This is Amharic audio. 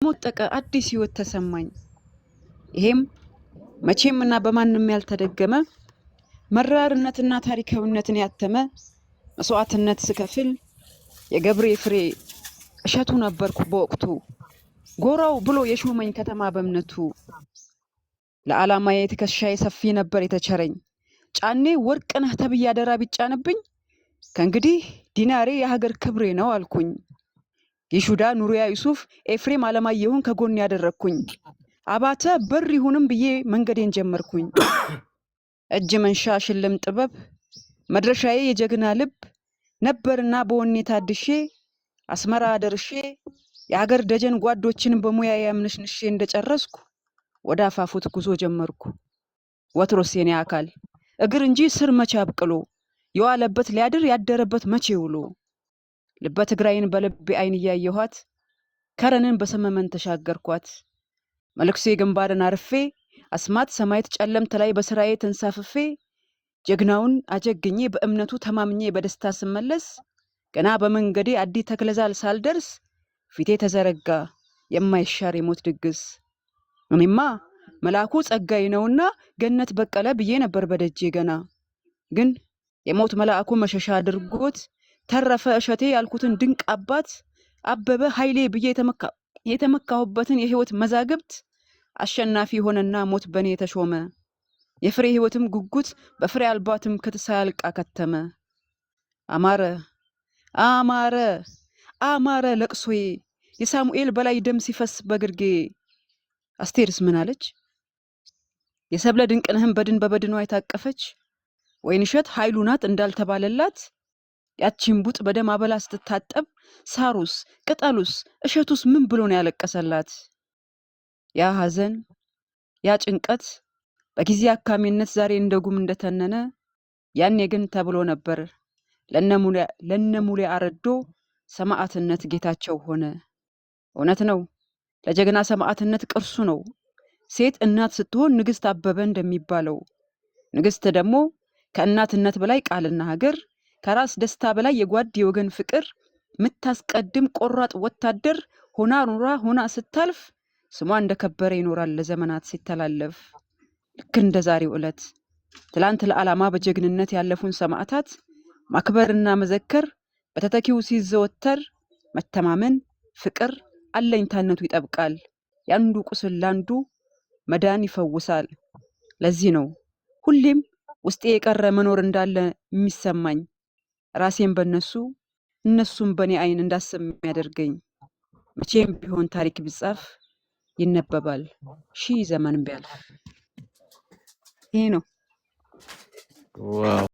ሞጠቀ አዲስ ህይወት ተሰማኝ። ይሄም መቼምና በማንም ያልተደገመ መራርነትና ታሪካዊነትን ያተመ መስዋዕትነት ስከፍል የገብሬ ፍሬ እሸቱ ነበርኩ በወቅቱ ጎራው ብሎ የሾመኝ ከተማ በእምነቱ ለዓላማዬ ትከሻዬ ሰፊ ነበር የተቸረኝ ጫኔ ወርቅነህ ተብዬ አደራ ቢጫንብኝ ከእንግዲህ ዲናሬ የሀገር ክብሬ ነው አልኩኝ። ይሹዳ ኑሪያ ዩሱፍ ኤፍሬም አለማየሁን ከጎን ያደረኩኝ አባተ በር ይሁንም ብዬ መንገዴን ጀመርኩኝ። እጅ መንሻ ሽልም ጥበብ መድረሻዬ የጀግና ልብ ነበርና በወኔ ታድሼ አስመራ ደርሼ የሀገር ደጀን ጓዶችን በሙያ ያምነሽንሼ እንደጨረስኩ ወደ አፋፉት ጉዞ ጀመርኩ። ወትሮስ የኔ አካል እግር እንጂ ስር መቼ አብቅሎ የዋለበት ሊያድር ያደረበት መቼ ውሎ ልበ ትግራይን በልቤ አይን እያየኋት ከረንን በሰመመን ተሻገርኳት። መልክሴ ግንባርን አርፌ አስማት ሰማይት ጨለምት ላይ በስራዬ ተንሳፍፌ ጀግናውን አጀግኜ በእምነቱ ተማምኜ በደስታ ስመለስ ገና በመንገዴ አዲ ተክለዛል ሳልደርስ ፊቴ ተዘረጋ የማይሻር የሞት ድግስ። እኔማ መልአኩ ጸጋይ ነውና ገነት በቀለ ብዬ ነበር በደጄ ገና ግን የሞት መልአኩ መሸሻ አድርጎት ተረፈ እሸቴ ያልኩትን ድንቅ አባት አበበ ኃይሌ ብዬ የተመካሁበትን የህይወት መዛግብት አሸናፊ ሆነና ሞት በኔ ተሾመ። የፍሬ ህይወትም ጉጉት በፍሬ አልባትም ከተሳያልቅ ከተመ። አማረ አማረ አማረ ለቅሶዬ የሳሙኤል በላይ ደም ሲፈስ በግርጌ። አስቴርስ ምን አለች? የሰብለ ድንቅነህን በድን በበድኗ የታቀፈች ወይንሸት ኃይሉ ናት እንዳልተባለላት ያቺን ቡጥ በደም አበላ ስትታጠብ ሳሩስ ቅጠሉስ እሸቱስ ምን ብሎ ነው ያለቀሰላት? ያ ሐዘን ያ ጭንቀት በጊዜ አካሚነት ዛሬ እንደጉም እንደተነነ ያኔ ግን ተብሎ ነበር ለነሙሌ አረዶ ሰማዕትነት ጌታቸው ሆነ። እውነት ነው ለጀግና ሰማዕትነት ቅርሱ ነው። ሴት እናት ስትሆን ንግስት አበበ እንደሚባለው ንግስት ደግሞ ከእናትነት በላይ ቃልና ሀገር ከራስ ደስታ በላይ የጓድ የወገን ፍቅር ምታስቀድም ቆራጥ ወታደር ሆና ኑራ ሆና ስታልፍ ስሟ እንደከበረ ይኖራል ለዘመናት ሲተላለፍ። ልክ እንደ ዛሬው ዕለት ትላንት ለዓላማ በጀግንነት ያለፉን ሰማዕታት ማክበርና መዘከር በተተኪው ሲዘወተር መተማመን ፍቅር አለኝታነቱ ይጠብቃል። ያንዱ ቁስል ላንዱ መዳን ይፈውሳል። ለዚህ ነው ሁሌም ውስጤ የቀረ መኖር እንዳለ የሚሰማኝ ራሴን በነሱ እነሱም በኔ አይን እንዳስብ የሚያደርገኝ። መቼም ቢሆን ታሪክ ቢጻፍ ይነበባል ሺህ ዘመን ቢያልፍ። ይሄ ነው። ዋው